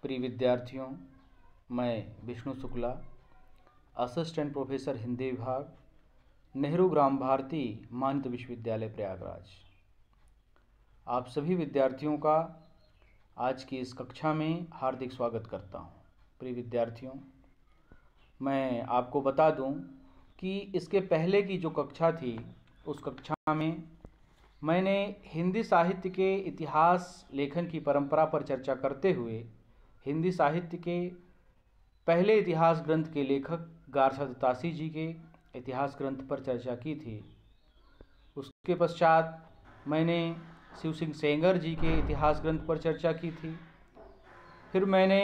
प्रिय विद्यार्थियों, मैं विष्णु शुक्ला, असिस्टेंट प्रोफेसर हिंदी विभाग, नेहरू ग्राम भारती मानद विश्वविद्यालय प्रयागराज, आप सभी विद्यार्थियों का आज की इस कक्षा में हार्दिक स्वागत करता हूं। प्रिय विद्यार्थियों, मैं आपको बता दूं कि इसके पहले की जो कक्षा थी उस कक्षा में मैंने हिंदी साहित्य के इतिहास लेखन की परंपरा पर चर्चा करते हुए हिंदी साहित्य के पहले इतिहास ग्रंथ के लेखक गारसा दत्तासी जी के इतिहास ग्रंथ पर चर्चा की थी। उसके पश्चात मैंने शिव सिंह सेंगर जी के इतिहास ग्रंथ पर चर्चा की थी। फिर मैंने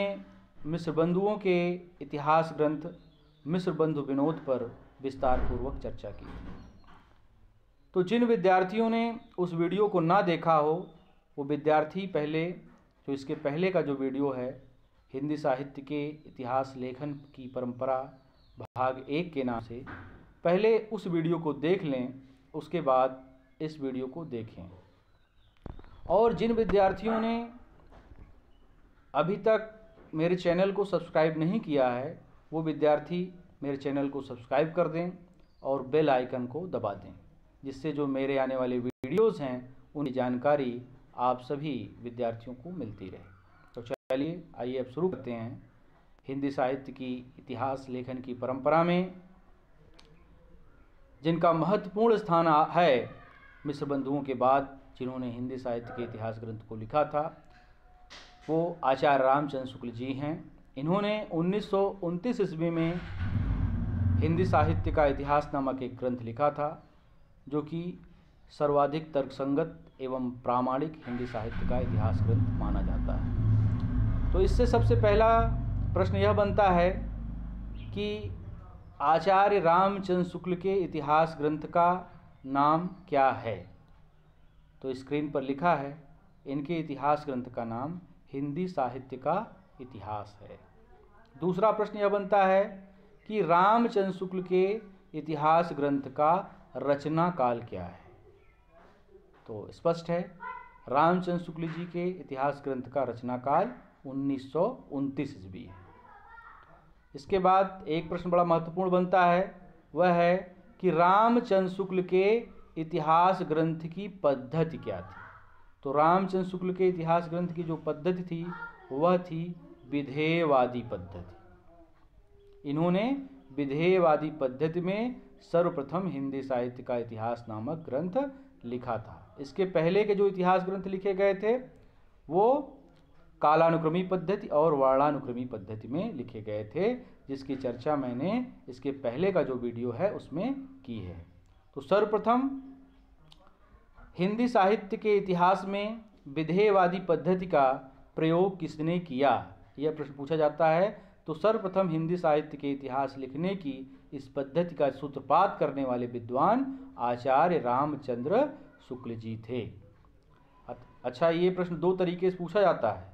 मिश्र बंधुओं के इतिहास ग्रंथ मिश्र बंधु विनोद पर विस्तार पूर्वक चर्चा की थी। तो जिन विद्यार्थियों ने उस वीडियो को ना देखा हो वो विद्यार्थी पहले जो इसके पहले का जो वीडियो है हिंदी साहित्य के इतिहास लेखन की परंपरा भाग 1 के नाम से, पहले उस वीडियो को देख लें, उसके बाद इस वीडियो को देखें। और जिन विद्यार्थियों ने अभी तक मेरे चैनल को सब्सक्राइब नहीं किया है वो विद्यार्थी मेरे चैनल को सब्सक्राइब कर दें और बेल आइकन को दबा दें, जिससे जो मेरे आने वाले वीडियोज़ हैं उनकी जानकारी आप सभी विद्यार्थियों को मिलती रहे। तो चलिए आइए अब शुरू करते हैं हिंदी साहित्य की इतिहास लेखन की परंपरा में जिनका महत्वपूर्ण स्थान है। मिश्र बंधुओं के बाद जिन्होंने हिंदी साहित्य के इतिहास ग्रंथ को लिखा था वो आचार्य रामचंद्र शुक्ल जी हैं। इन्होंने 1929 ईस्वी में हिंदी साहित्य का इतिहास नामक एक ग्रंथ लिखा था, जो कि सर्वाधिक तर्कसंगत एवं प्रामाणिक हिंदी साहित्य का इतिहास ग्रंथ माना जाता है। तो इससे सबसे पहला प्रश्न यह बनता है कि आचार्य रामचंद्र शुक्ल के इतिहास ग्रंथ का नाम क्या है। तो स्क्रीन पर लिखा है, इनके इतिहास ग्रंथ का नाम हिंदी साहित्य का इतिहास है। दूसरा प्रश्न यह बनता है कि रामचंद्र शुक्ल के इतिहास ग्रंथ का रचना काल क्या है। तो स्पष्ट है, रामचंद्र शुक्ल जी के इतिहास ग्रंथ का रचना काल 1929 ईस्वी है। इसके बाद एक प्रश्न बड़ा महत्वपूर्ण बनता है, वह है कि रामचंद्र शुक्ल के इतिहास ग्रंथ की पद्धति क्या थी। तो रामचंद्र शुक्ल के इतिहास ग्रंथ की जो पद्धति थी वह थी विधेयवादी पद्धति। इन्होंने विधेयवादी पद्धति में सर्वप्रथम हिंदी साहित्य का इतिहास नामक ग्रंथ लिखा था। इसके पहले के जो इतिहास ग्रंथ लिखे गए थे वो कालानुक्रमी पद्धति और वर्णानुक्रमी पद्धति में लिखे गए थे, जिसकी चर्चा मैंने इसके पहले का जो वीडियो है उसमें की है। तो सर्वप्रथम हिंदी साहित्य के इतिहास में विधेयवादी पद्धति का प्रयोग किसने किया, यह प्रश्न पूछा जाता है। तो सर्वप्रथम हिंदी साहित्य के इतिहास लिखने की इस पद्धति का सूत्रपात करने वाले विद्वान आचार्य रामचंद्र शुक्ल जी थे। अच्छा, ये प्रश्न दो तरीके से पूछा जाता है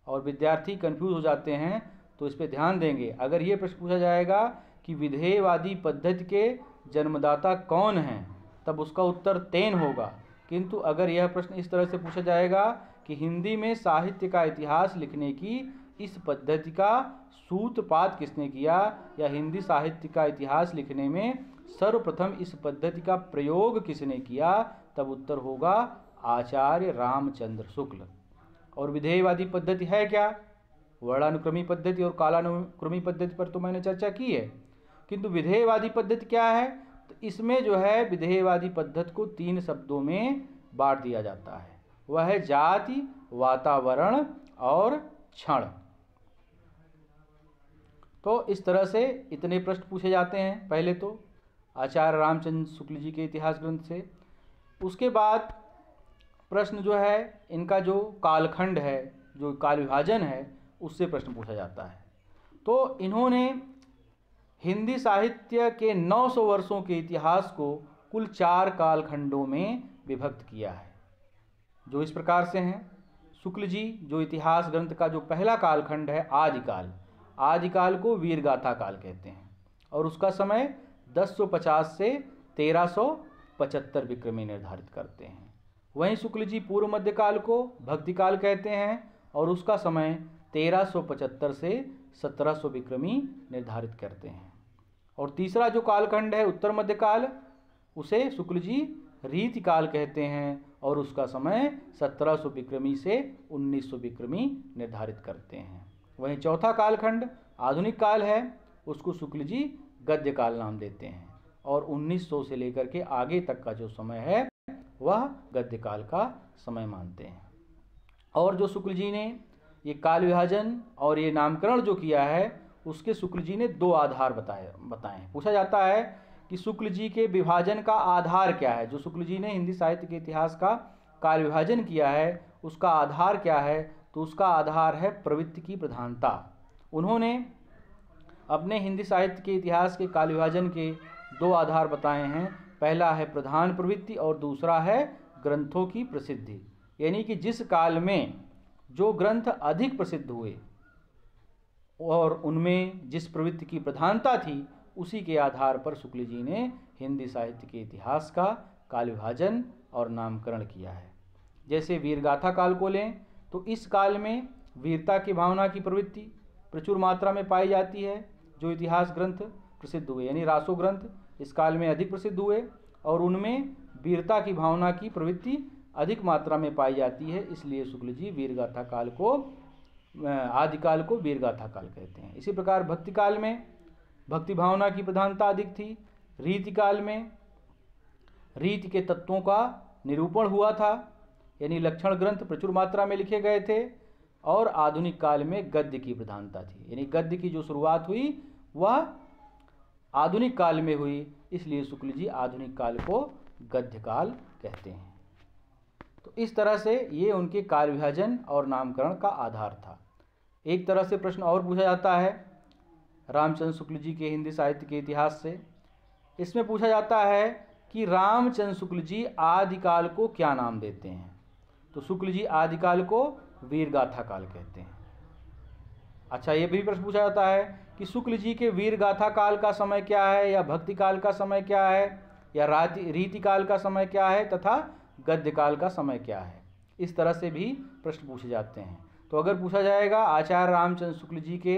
और विद्यार्थी कंफ्यूज हो जाते हैं, तो इस पर ध्यान देंगे। अगर ये प्रश्न पूछा जाएगा कि विधेयवादी पद्धति के जन्मदाता कौन हैं, तब उसका उत्तर तेन होगा। किंतु अगर यह प्रश्न इस तरह से पूछा जाएगा कि हिंदी में साहित्य का इतिहास लिखने की इस पद्धति का सूत्रपात किसने किया, या हिंदी साहित्य का इतिहास लिखने में सर्वप्रथम इस पद्धति का प्रयोग किसने किया, तब उत्तर होगा आचार्य रामचंद्र शुक्ल। और विधेयवादी पद्धति है क्या? वर्णानुक्रमी पद्धति और कालानुक्रमी पद्धति पर तो मैंने चर्चा की है, किंतु विधेयवादी पद्धति क्या है? तो इसमें जो है विधेयवादी पद्धति को 3 शब्दों में बांट दिया जाता है, वह है जाति, वातावरण और क्षण। तो इस तरह से इतने प्रश्न पूछे जाते हैं पहले तो आचार्य रामचंद्र शुक्ल जी के इतिहास ग्रंथ से। उसके बाद प्रश्न जो है इनका जो कालखंड है, जो काल विभाजन है, उससे प्रश्न पूछा जाता है। तो इन्होंने हिंदी साहित्य के 900 वर्षों के इतिहास को कुल 4 कालखंडों में विभक्त किया है, जो इस प्रकार से हैं। शुक्ल जी जो इतिहास ग्रंथ का जो पहला कालखंड है आदिकाल, आदिकाल को वीरगाथा काल कहते हैं और उसका समय 1050 से 1375 विक्रमी निर्धारित करते हैं। वहीं शुक्ल जी पूर्व मध्यकाल को भक्तिकाल कहते हैं और उसका समय 1375 से 1700 विक्रमी निर्धारित करते हैं। और तीसरा जो कालखंड है उत्तर मध्यकाल, उसे शुक्ल जी रीतिकाल कहते हैं और उसका समय 1700 विक्रमी से 1900 विक्रमी निर्धारित करते हैं। वहीं चौथा कालखंड आधुनिक काल है, उसको शुक्ल जी गद्य काल नाम देते हैं और 1900 से लेकर के आगे तक का जो समय है वह गद्य काल का समय मानते हैं। और जो शुक्ल जी ने ये काल विभाजन और ये नामकरण जो किया है उसके शुक्ल जी ने दो आधार बताए। पूछा जाता है कि शुक्ल जी के विभाजन का आधार क्या है। जो शुक्ल जी ने हिंदी साहित्य के इतिहास का काल विभाजन किया है उसका आधार क्या है, तो उसका आधार है प्रवृत्ति की प्रधानता। उन्होंने अपने हिंदी साहित्य के इतिहास के काल विभाजन के दो आधार बताए हैं। पहला है प्रधान प्रवृत्ति और दूसरा है ग्रंथों की प्रसिद्धि। यानी कि जिस काल में जो ग्रंथ अधिक प्रसिद्ध हुए और उनमें जिस प्रवृत्ति की प्रधानता थी उसी के आधार पर शुक्ल जी ने हिंदी साहित्य के इतिहास का काल विभाजन और नामकरण किया है। जैसे वीरगाथा काल को लें तो इस काल में वीरता की भावना की प्रवृत्ति प्रचुर मात्रा में पाई जाती है। जो इतिहास ग्रंथ प्रसिद्ध हुए यानी रासो ग्रंथ इस काल में अधिक प्रसिद्ध हुए और उनमें वीरता की भावना की प्रवृत्ति अधिक मात्रा में पाई जाती है, इसलिए शुक्ल जी वीरगाथा काल को आदिकाल को वीरगाथा काल कहते हैं। इसी प्रकार भक्ति काल में भक्ति भावना की प्रधानता अधिक थी। रीति काल में रीति के तत्वों का निरूपण हुआ था, यानी लक्षण ग्रंथ प्रचुर मात्रा में लिखे गए थे। और आधुनिक काल में गद्य की प्रधानता थी, यानी गद्य की जो शुरुआत हुई वह आधुनिक काल में हुई, इसलिए शुक्ल जी आधुनिक काल को गद्य काल कहते हैं। तो इस तरह से ये उनके काल विभाजन और नामकरण का आधार था। एक तरह से प्रश्न और पूछा जाता है रामचंद्र शुक्ल जी के हिंदी साहित्य के इतिहास से। इसमें पूछा जाता है कि रामचंद्र शुक्ल जी आदिकाल को क्या नाम देते हैं। तो शुक्ल जी आदिकाल को वीरगाथा काल कहते हैं। अच्छा, ये भी प्रश्न पूछा जाता है कि शुक्ल जी के वीरगाथा काल का समय क्या है, या भक्ति काल का समय क्या है, या रीति काल का समय क्या है तथा गद्य काल का समय क्या है। इस तरह से भी प्रश्न पूछे जाते हैं। तो अगर पूछा जाएगा आचार्य रामचंद्र शुक्ल जी के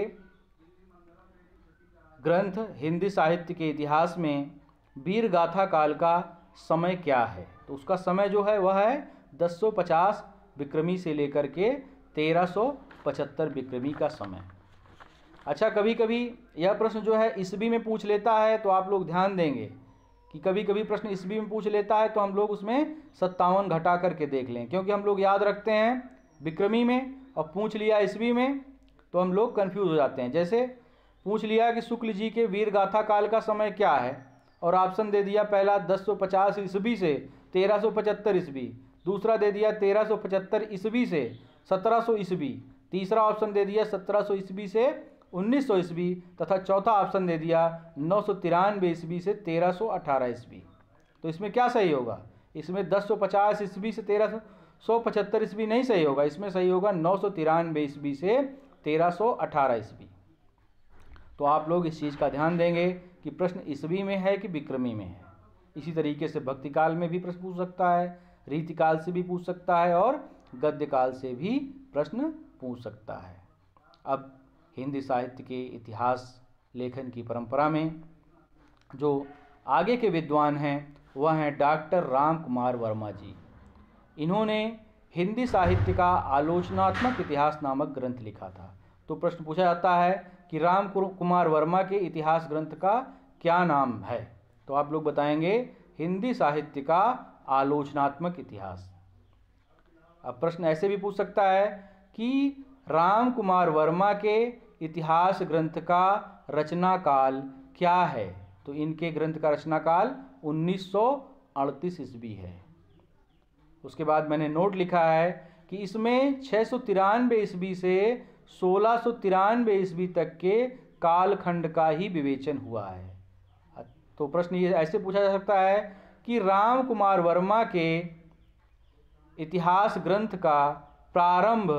ग्रंथ हिंदी साहित्य के इतिहास में वीरगाथा काल का समय क्या है, तो उसका समय जो है वह है 1050 विक्रमी से लेकर के 1375 विक्रमी का समय। अच्छा, कभी कभी यह प्रश्न जो है ईस्वी में पूछ लेता है, तो आप लोग ध्यान देंगे कि कभी कभी प्रश्न ईस्वी में पूछ लेता है तो हम लोग उसमें 57 घटा करके देख लें, क्योंकि हम लोग याद रखते हैं विक्रमी में और पूछ लिया ईस्वी में तो हम लोग कन्फ्यूज हो जाते हैं। जैसे पूछ लिया कि शुक्ल जी के वीरगाथा काल का समय क्या है और ऑप्शन दे दिया पहला 1050 ईस्वी से 1375 ईस्वी, दूसरा दे दिया 1375 ईस्वी से 1700 ईस्वी, तीसरा ऑप्शन दे दिया 1700 ईस्वी से 1900 ईस्वी तथा चौथा ऑप्शन दे दिया 993 ईस्वी से 1318 ईस्वी। तो इसमें क्या सही होगा? इसमें 1050 ईस्वी से 1375 ईस्वी नहीं सही होगा, इसमें सही होगा 993 ईस्वी से 1318 ईस्वी। तो आप लोग इस चीज़ का ध्यान देंगे कि प्रश्न ईस्वी में है कि विक्रमी में है। इसी तरीके से भक्ति काल में भी प्रश्न पूछ सकता है, रीति काल से भी पूछ सकता है और गद्य काल से भी प्रश्न पूछ सकता है। अब हिंदी साहित्य के इतिहास लेखन की परंपरा में जो आगे के विद्वान हैं वह हैं डॉक्टर राम कुमार वर्मा जी। इन्होंने हिंदी साहित्य का आलोचनात्मक इतिहास नामक ग्रंथ लिखा था। तो प्रश्न पूछा जाता है कि राम कुमार वर्मा के इतिहास ग्रंथ का क्या नाम है, तो आप लोग बताएंगे हिंदी साहित्य का आलोचनात्मक इतिहास। अब प्रश्न ऐसे भी पूछ सकता है कि राम कुमार वर्मा के इतिहास ग्रंथ का रचना काल क्या है, तो इनके ग्रंथ का रचना काल 1938 ईस्वी है। उसके बाद मैंने नोट लिखा है कि इसमें 693 ईस्वी से 1693 ईस्वी तक के कालखंड का ही विवेचन हुआ है। तो प्रश्न ये ऐसे पूछा जा सकता है कि राम कुमार वर्मा के इतिहास ग्रंथ का प्रारंभ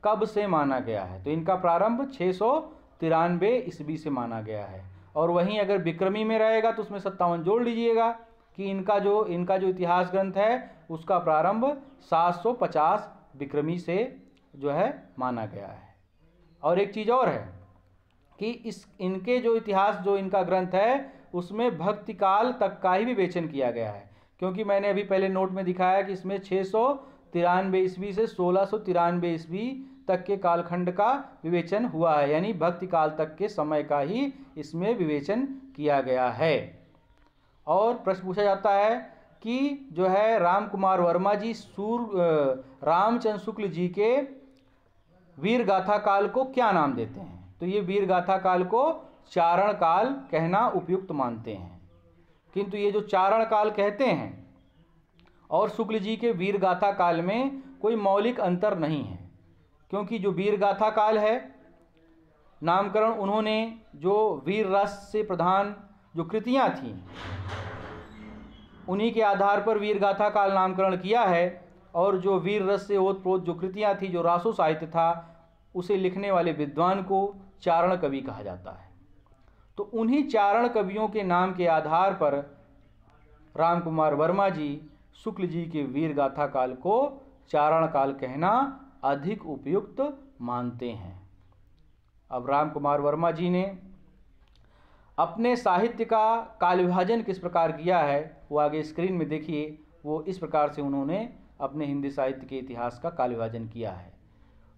कब से माना गया है, तो इनका प्रारंभ 693 ईस्वी से माना गया है। और वहीं अगर विक्रमी में रहेगा तो उसमें 57 जोड़ लीजिएगा कि इनका जो इतिहास ग्रंथ है उसका प्रारंभ 750 विक्रमी से जो है माना गया है। और एक चीज़ और है कि इनके जो इतिहास, जो इनका ग्रंथ है, उसमें भक्ति काल तक का ही विवेचन किया गया है। क्योंकि मैंने अभी पहले नोट में दिखाया कि इसमें 693 ईस्वी से 1693 ईस्वी तक के कालखंड का विवेचन हुआ है, यानी भक्ति काल तक के समय का ही इसमें विवेचन किया गया है। और प्रश्न पूछा जाता है कि जो है राम कुमार वर्मा जी रामचंद्र शुक्ल जी के वीर गाथा काल को क्या नाम देते हैं? तो ये वीर गाथा काल को चारण काल कहना उपयुक्त मानते हैं। किंतु ये जो चारण काल कहते हैं और शुक्ल जी के वीर गाथा काल में कोई मौलिक अंतर नहीं है, क्योंकि जो वीर गाथा काल है, नामकरण उन्होंने जो वीर रस से प्रधान जो कृतियां थीं उन्हीं के आधार पर वीर गाथा काल नामकरण किया है, और जो वीर रस से ओतप्रोत जो कृतियां थी, जो रासो साहित्य था, उसे लिखने वाले विद्वान को चारण कवि कहा जाता है। तो उन्हीं चारण कवियों के नाम के आधार पर राम कुमार वर्मा जी शुक्ल जी के वीर गाथा काल को चारण काल कहना अधिक उपयुक्त मानते हैं। अब राम कुमार वर्मा जी ने अपने साहित्य का काल विभाजन किस प्रकार किया है, वो आगे स्क्रीन में देखिए। वो इस प्रकार से उन्होंने अपने हिंदी साहित्य के इतिहास का काल विभाजन किया है।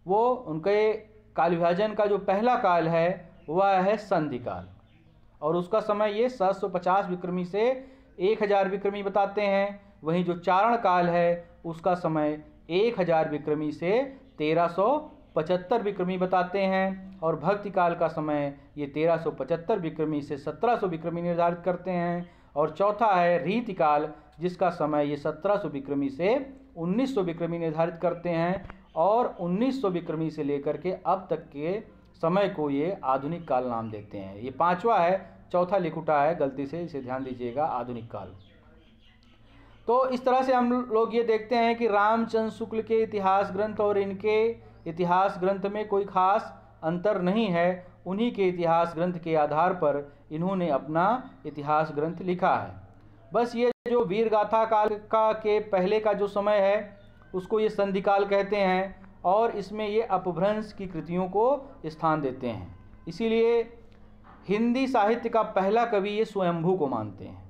वो उनके काल विभाजन का जो पहला काल है वह है संधि काल, और उसका समय ये 750 विक्रमी से 1000 विक्रमी बताते हैं। वहीं जो चारण काल है उसका समय 1000 विक्रमी से 1375 विक्रमी बताते हैं, और भक्ति काल का समय ये 1375 विक्रमी से 1700 विक्रमी निर्धारित करते हैं। और चौथा है रीति काल, जिसका समय ये 1700 विक्रमी से 1900 विक्रमी निर्धारित करते हैं, और 1900 विक्रमी से लेकर के अब तक के समय को ये आधुनिक काल नाम देते हैं। ये पांचवा है, चौथा लिखुटा है, गलती से इसे ध्यान दीजिएगा, आधुनिक काल। तो इस तरह से हम लोग ये देखते हैं कि रामचंद्र शुक्ल के इतिहास ग्रंथ और इनके इतिहास ग्रंथ में कोई खास अंतर नहीं है। उन्हीं के इतिहास ग्रंथ के आधार पर इन्होंने अपना इतिहास ग्रंथ लिखा है। बस ये जो वीर गाथा काल का के पहले का जो समय है उसको ये संधि काल कहते हैं, और इसमें ये अपभ्रंश की कृतियों को स्थान देते हैं। इसीलिए हिंदी साहित्य का पहला कवि ये स्वयंभू को मानते हैं,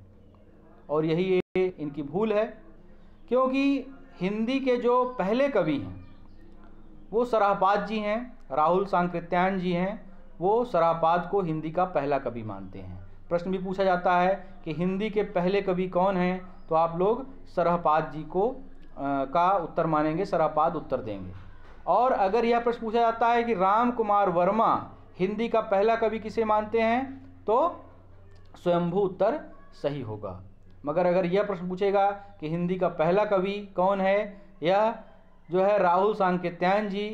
और यही ये इनकी भूल है। क्योंकि हिंदी के जो पहले कवि हैं वो सराहपाद जी हैं, राहुल सांकृत्यायन जी हैं। वो सराहपाद को हिंदी का पहला कवि मानते हैं। प्रश्न भी पूछा जाता है कि हिंदी के पहले कवि कौन हैं, तो आप लोग सराहपाद जी को का उत्तर मानेंगे, सराहपाद उत्तर देंगे। और अगर यह प्रश्न पूछा जाता है कि राम कुमार वर्मा हिंदी का पहला कवि किसे मानते हैं, तो स्वयंभू उत्तर सही होगा। मगर अगर यह प्रश्न पूछेगा कि हिंदी का पहला कवि कौन है, यह जो है राहुल सांकृत्यायन जी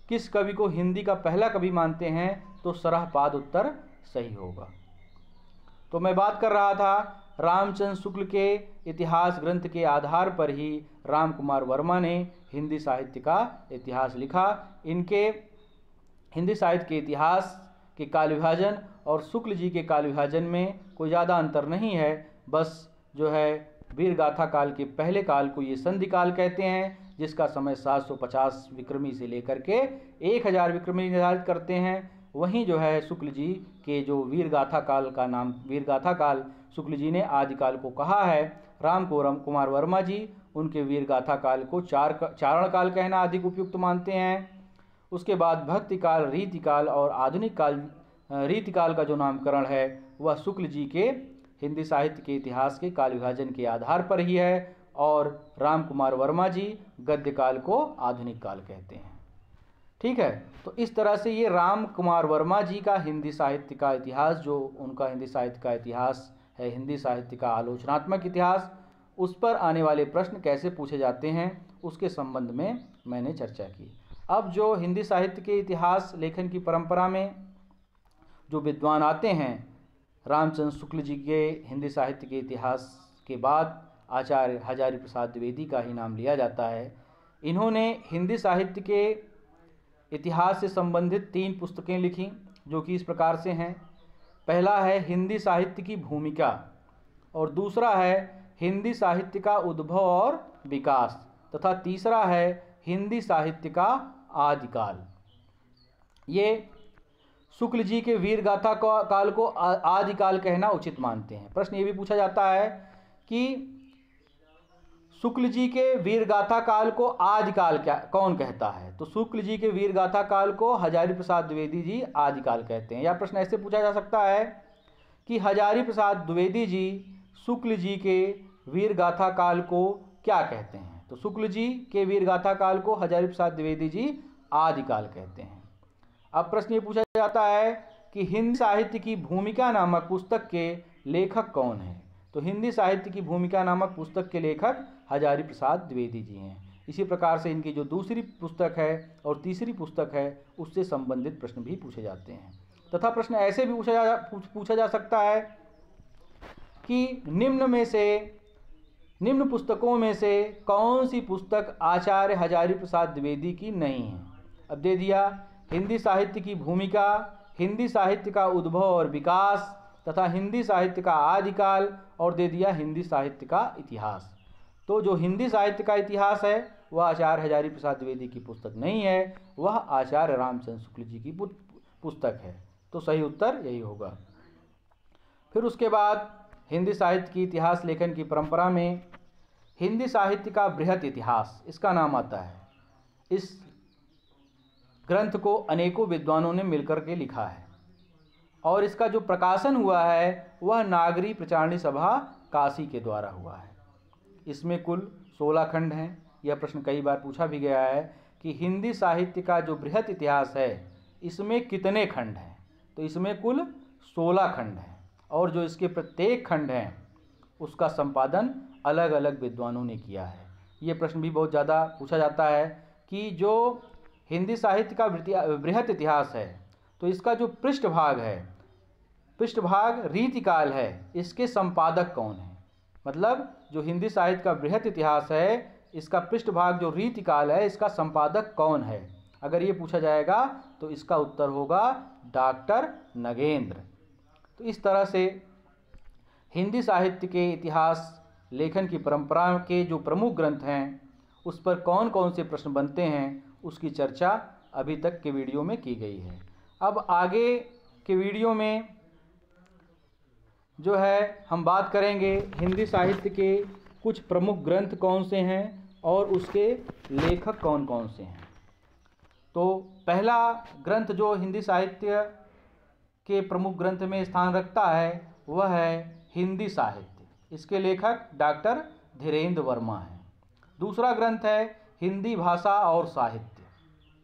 किस कवि को हिंदी का पहला कवि मानते हैं, तो सराहपाद उत्तर सही होगा। तो मैं बात कर रहा था रामचंद्र शुक्ल के इतिहास ग्रंथ के आधार पर ही राम कुमार वर्मा ने हिंदी साहित्य का इतिहास लिखा। इनके हिंदी साहित्य के इतिहास के काल विभाजन और शुक्ल जी के काल विभाजन में कोई ज़्यादा अंतर नहीं है। बस जो है वीर गाथा काल के पहले काल को ये संधि काल कहते हैं, जिसका समय 750 विक्रमी से लेकर के 1000 विक्रमी निर्धारित करते हैं। वहीं जो है शुक्ल जी के जो वीर गाथा काल का नाम वीर गाथा काल शुक्ल जी ने आदिकाल को कहा है। राम कुमार वर्मा जी उनके वीर गाथा काल को चारण काल कहना अधिक उपयुक्त मानते हैं। उसके बाद भक्ति काल, रीति काल और आधुनिक काल, रीति काल का जो नामकरण है वह शुक्ल जी के हिंदी साहित्य के इतिहास के काल विभाजन के आधार पर ही है, और राम कुमार वर्मा जी गद्य काल को आधुनिक काल कहते हैं। ठीक है, तो इस तरह से ये राम कुमार वर्मा जी का हिंदी साहित्य का इतिहास, जो उनका हिंदी साहित्य का इतिहास है, हिंदी साहित्य का आलोचनात्मक इतिहास, उस पर आने वाले प्रश्न कैसे पूछे जाते हैं उसके संबंध में मैंने चर्चा की। अब जो हिंदी साहित्य के इतिहास लेखन की परंपरा में जो विद्वान आते हैं, रामचंद्र शुक्ल जी के हिंदी साहित्य के इतिहास के बाद आचार्य हजारी प्रसाद द्विवेदी का ही नाम लिया जाता है। इन्होंने हिंदी साहित्य के इतिहास से संबंधित 3 पुस्तकें लिखी, जो कि इस प्रकार से हैं। पहला है हिंदी साहित्य की भूमिका, और दूसरा है हिंदी साहित्य का उद्भव और विकास, तथा तीसरा है हिंदी साहित्य का आदिकाल। ये शुक्ल जी के वीर गाथा काल को आदिकाल कहना उचित मानते हैं। प्रश्न ये भी पूछा जाता है कि शुक्ल जी के वीर गाथा काल को आदिकाल क्या कौन कहता है? तो शुक्ल जी के वीर गाथा काल को हजारी प्रसाद द्विवेदी जी आदिकाल कहते हैं। या प्रश्न ऐसे पूछा जा सकता है कि हजारी प्रसाद द्विवेदी जी शुक्ल जी के वीर गाथा काल को क्या कहते हैं? तो शुक्ल जी के वीर गाथा काल को हजारी प्रसाद द्विवेदी जी आदिकाल कहते हैं। अब प्रश्न ये पूछा जाता है कि हिंदी साहित्य की भूमिका नामक पुस्तक के लेखक कौन है? तो हिंदी साहित्य की भूमिका नामक पुस्तक के लेखक हजारी प्रसाद द्विवेदी जी हैं। इसी प्रकार से इनकी जो दूसरी पुस्तक है और तीसरी पुस्तक है उससे संबंधित प्रश्न भी पूछे जाते हैं। तथा प्रश्न ऐसे भी पूछा जा सकता है कि निम्न पुस्तकों में से कौन सी पुस्तक आचार्य हजारी प्रसाद द्विवेदी की नहीं है? अब दे दिया हिंदी साहित्य की भूमिका, हिंदी साहित्य का उद्भव और विकास तथा हिंदी साहित्य का आदिकाल, और दे दिया हिंदी साहित्य का इतिहास। तो जो हिंदी साहित्य का इतिहास है वह आचार्य हजारी प्रसाद द्विवेदी की पुस्तक नहीं है, वह आचार्य रामचंद्र शुक्ल जी की पुस्तक है। तो सही उत्तर यही होगा। फिर उसके बाद हिंदी साहित्य की इतिहास लेखन की परंपरा में हिंदी साहित्य का बृहत इतिहास इसका नाम आता है। इस ग्रंथ को अनेकों विद्वानों ने मिलकर के लिखा है और इसका जो प्रकाशन हुआ है वह नागरी प्रचारणी सभा काशी के द्वारा हुआ है। इसमें कुल 16 खंड हैं। यह प्रश्न कई बार पूछा भी गया है कि हिंदी साहित्य का जो बृहत इतिहास है इसमें कितने खंड हैं? तो इसमें कुल 16 खंड हैं और जो इसके प्रत्येक खंड हैं उसका संपादन अलग अलग विद्वानों ने किया है। ये प्रश्न भी बहुत ज़्यादा पूछा जाता है कि जो हिंदी साहित्य का बृहत इतिहास है तो इसका जो पृष्ठभाग रीतिकाल है, इसके संपादक कौन है? मतलब जो हिंदी साहित्य का बृहत इतिहास है इसका पृष्ठभाग जो रीतिकाल है इसका संपादक कौन है? अगर ये पूछा जाएगा तो इसका उत्तर होगा डॉक्टर नगेंद्र। तो इस तरह से हिंदी साहित्य के इतिहास लेखन की परंपरा के जो प्रमुख ग्रंथ हैं उस पर कौन कौन से प्रश्न बनते हैं उसकी चर्चा अभी तक के वीडियो में की गई है। अब आगे के वीडियो में जो है हम बात करेंगे हिंदी साहित्य के कुछ प्रमुख ग्रंथ कौन से हैं और उसके लेखक कौन कौन से हैं। तो पहला ग्रंथ जो हिंदी साहित्य के प्रमुख ग्रंथ में स्थान रखता है वह है हिंदी साहित्य। इसके लेखक डॉक्टर धीरेन्द्र वर्मा हैं। दूसरा ग्रंथ है हिंदी भाषा और साहित्य।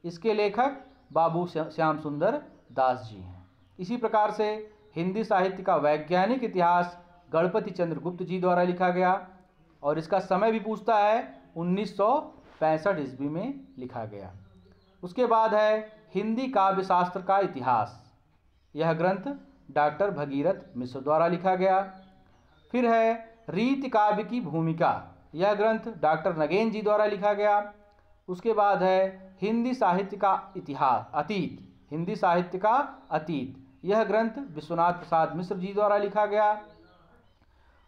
इसके लेखक बाबू श्याम सुंदर दास जी हैं। इसी प्रकार से हिंदी साहित्य का वैज्ञानिक इतिहास गणपति चंद्र गुप्त जी द्वारा लिखा गया और इसका समय भी पूछता है 1965 ईस्वी में लिखा गया। उसके बाद है हिंदी काव्य शास्त्र का इतिहास। यह ग्रंथ डॉक्टर भगीरथ मिश्र द्वारा लिखा गया। फिर है रीति काव्य की भूमिका। यह ग्रंथ डॉक्टर नगेंद्र जी द्वारा लिखा गया। उसके बाद है हिंदी साहित्य का इतिहास अतीत। हिंदी साहित्य का अतीत, यह ग्रंथ विश्वनाथ प्रसाद मिश्र जी द्वारा लिखा गया।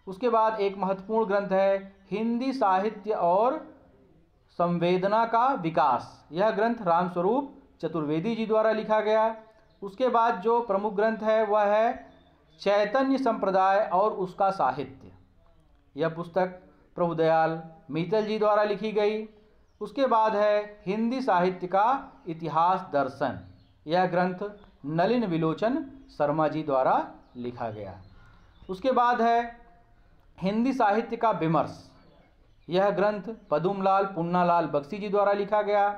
उसके बाद एक महत्वपूर्ण ग्रंथ है हिंदी साहित्य और संवेदना का विकास। यह ग्रंथ रामस्वरूप चतुर्वेदी जी द्वारा लिखा गया। उसके बाद जो प्रमुख ग्रंथ है वह है चैतन्य संप्रदाय और उसका साहित्य। यह पुस्तक प्रभुदयाल मीतल जी द्वारा लिखी गई। उसके बाद है हिंदी साहित्य का इतिहास दर्शन। यह ग्रंथ नलिन विलोचन शर्मा जी द्वारा लिखा गया। उसके बाद है हिंदी साहित्य का विमर्श। यह ग्रंथ पदुमलाल पुन्नालाल बख्शी जी द्वारा लिखा गया।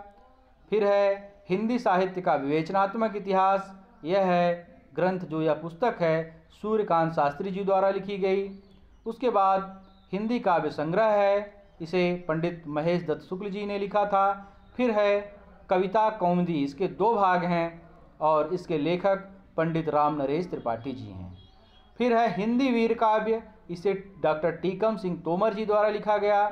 फिर है हिंदी साहित्य का विवेचनात्मक इतिहास। यह है ग्रंथ जो यह पुस्तक है सूर्यकांत शास्त्री जी द्वारा लिखी गई। उसके बाद हिंदी काव्य संग्रह है, इसे पंडित महेश दत्त शुक्ल जी ने लिखा था। फिर है कविता कौमुदी, इसके 2 भाग हैं और इसके लेखक पंडित राम नरेश त्रिपाठी जी हैं। फिर है हिंदी वीर काव्य, इसे डॉक्टर टीकम सिंह तोमर जी द्वारा लिखा गया।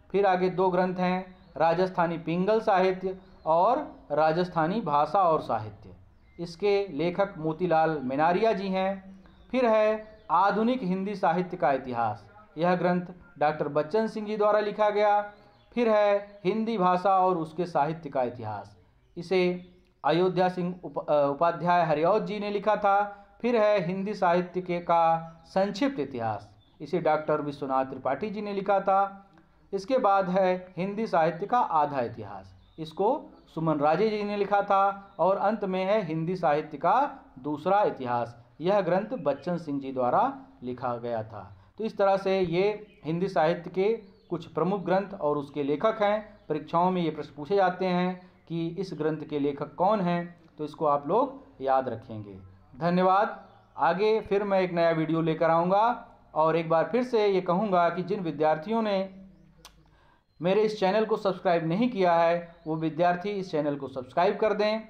फिर आगे 2 ग्रंथ हैं राजस्थानी पिंगल साहित्य और राजस्थानी भाषा और साहित्य। इसके लेखक मोतीलाल मेनारिया जी हैं। फिर है आधुनिक हिंदी साहित्य का इतिहास। यह ग्रंथ डॉक्टर बच्चन सिंह जी द्वारा लिखा गया। फिर है हिंदी भाषा और उसके साहित्य का इतिहास, इसे अयोध्या सिंह उपाध्याय हरिऔध जी ने लिखा था। फिर है हिंदी साहित्य के का संक्षिप्त इतिहास, इसे डॉक्टर विश्वनाथ त्रिपाठी जी ने लिखा था। इसके बाद है हिंदी साहित्य का आधा इतिहास, इसको सुमन राजे जी ने लिखा था। और अंत में है हिंदी साहित्य का दूसरा इतिहास, यह ग्रंथ बच्चन सिंह जी द्वारा लिखा गया था। तो इस तरह से ये हिंदी साहित्य के कुछ प्रमुख ग्रंथ और उसके लेखक हैं। परीक्षाओं में ये प्रश्न पूछे जाते हैं कि इस ग्रंथ के लेखक कौन हैं, तो इसको आप लोग याद रखेंगे। धन्यवाद। आगे फिर मैं एक नया वीडियो लेकर आऊँगा। और एक बार फिर से ये कहूँगा कि जिन विद्यार्थियों ने मेरे इस चैनल को सब्सक्राइब नहीं किया है, वो विद्यार्थी इस चैनल को सब्सक्राइब कर दें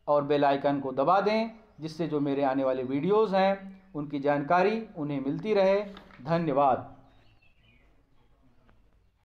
और बेल आइकन को दबा दें, जिससे जो मेरे आने वाले वीडियोज़ हैं उनकी जानकारी उन्हें मिलती रहे। धन्यवाद।